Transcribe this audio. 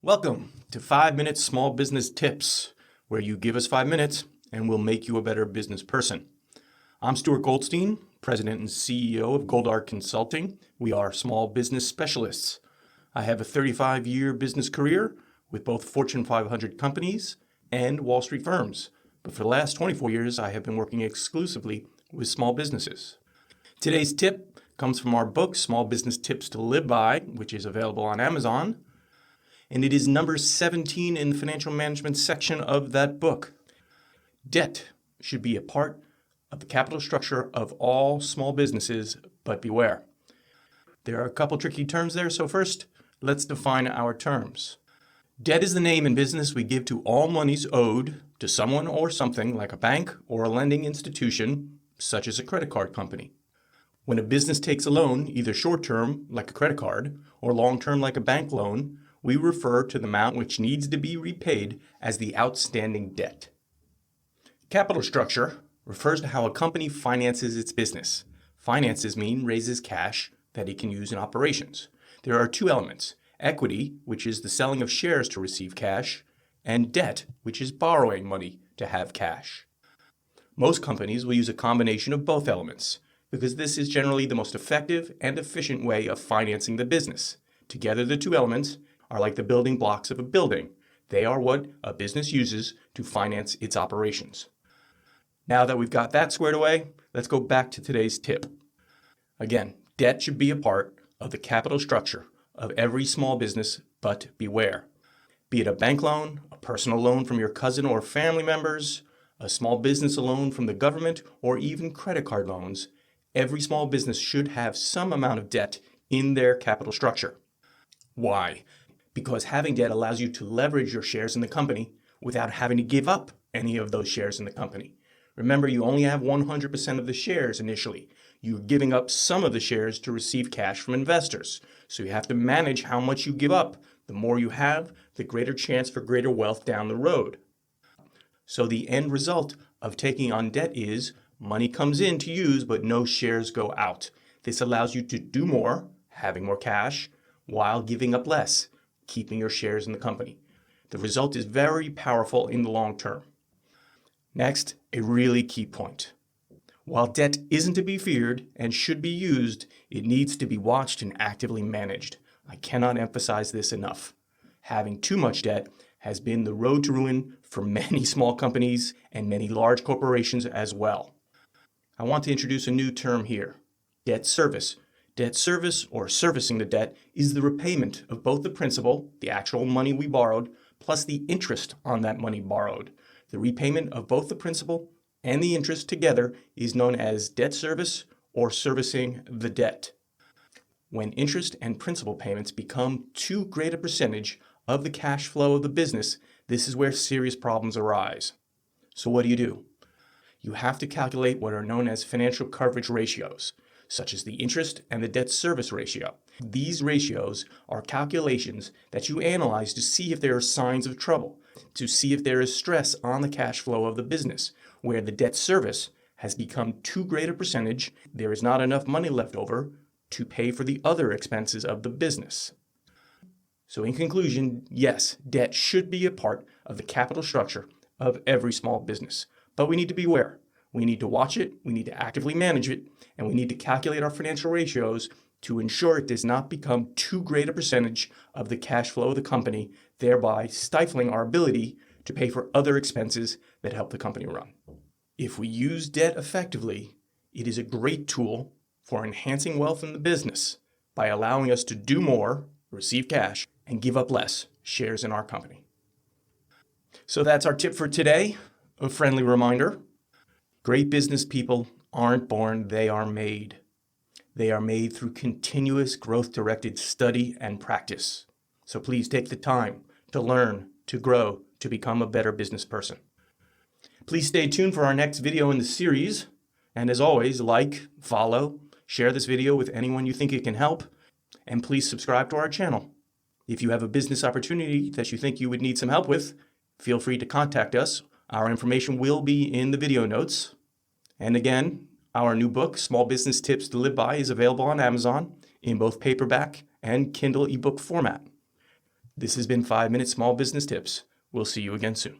Welcome to 5 Minute Small Business Tips, where you give us 5 minutes and we'll make you a better business person. I'm Stuart Goldstein, President and CEO of Goldart Consulting. We are small business specialists. I have a 35-year business career with both Fortune 500 companies and Wall Street firms. But for the last 24 years, I have been working exclusively with small businesses. Today's tip comes from our book, Small Business Tips to Live By, which is available on Amazon. And it is number 17 in the financial management section of that book. Debt should be a part of the capital structure of all small businesses, but beware. There are a couple tricky terms there, so first, let's define our terms. Debt is the name in business we give to all monies owed to someone or something like a bank or a lending institution, such as a credit card company. When a business takes a loan, either short-term, like a credit card, or long-term, like a bank loan, we refer to the amount which needs to be repaid as the outstanding debt. Capital structure refers to how a company finances its business. Finances mean raises cash that it can use in operations. There are two elements: equity, which is the selling of shares to receive cash, and debt, which is borrowing money to have cash. Most companies will use a combination of both elements because this is generally the most effective and efficient way of financing the business. Together, the two elements are like the building blocks of a building. They are what a business uses to finance its operations. Now that we've got that squared away, let's go back to today's tip. Again, debt should be a part of the capital structure of every small business, but beware. Be it a bank loan, a personal loan from your cousin or family members, a small business loan from the government, or even credit card loans, every small business should have some amount of debt in their capital structure. Why? Because having debt allows you to leverage your shares in the company without having to give up any of those shares in the company. Remember, you only have 100% of the shares initially. You're giving up some of the shares to receive cash from investors. So you have to manage how much you give up. The more you have, the greater chance for greater wealth down the road. So the end result of taking on debt is money comes in to use, but no shares go out. This allows you to do more, having more cash, while giving up less, keeping your shares in the company. The result is very powerful in the long term. Next, a really key point. While debt isn't to be feared and should be used, it needs to be watched and actively managed. I cannot emphasize this enough. Having too much debt has been the road to ruin for many small companies and many large corporations as well. I want to introduce a new term here: debt service. Debt service, or servicing the debt, is the repayment of both the principal, the actual money we borrowed, plus the interest on that money borrowed. The repayment of both the principal and the interest together is known as debt service or servicing the debt. When interest and principal payments become too great a percentage of the cash flow of the business, this is where serious problems arise. So what do? You have to calculate what are known as financial coverage ratios, such as the interest and the debt service ratio. These ratios are calculations that you analyze to see if there are signs of trouble, to see if there is stress on the cash flow of the business, where the debt service has become too great a percentage, there is not enough money left over to pay for the other expenses of the business. So in conclusion, yes, debt should be a part of the capital structure of every small business, but we need to be aware. We need to watch it, we need to actively manage it, and we need to calculate our financial ratios to ensure it does not become too great a percentage of the cash flow of the company, thereby stifling our ability to pay for other expenses that help the company run. If we use debt effectively, it is a great tool for enhancing wealth in the business by allowing us to do more, receive cash, and give up less shares in our company. So that's our tip for today. A friendly reminder: great business people aren't born, they are made. They are made through continuous growth-directed study and practice. So please take the time to learn, to grow, to become a better business person. Please stay tuned for our next video in the series. And as always, like, follow, share this video with anyone you think it can help, and please subscribe to our channel. If you have a business opportunity that you think you would need some help with, feel free to contact us. Our information will be in the video notes. And again, our new book, Small Business Tips to Live By, is available on Amazon in both paperback and Kindle ebook format. This has been 5 Minute Small Business Tips. We'll see you again soon.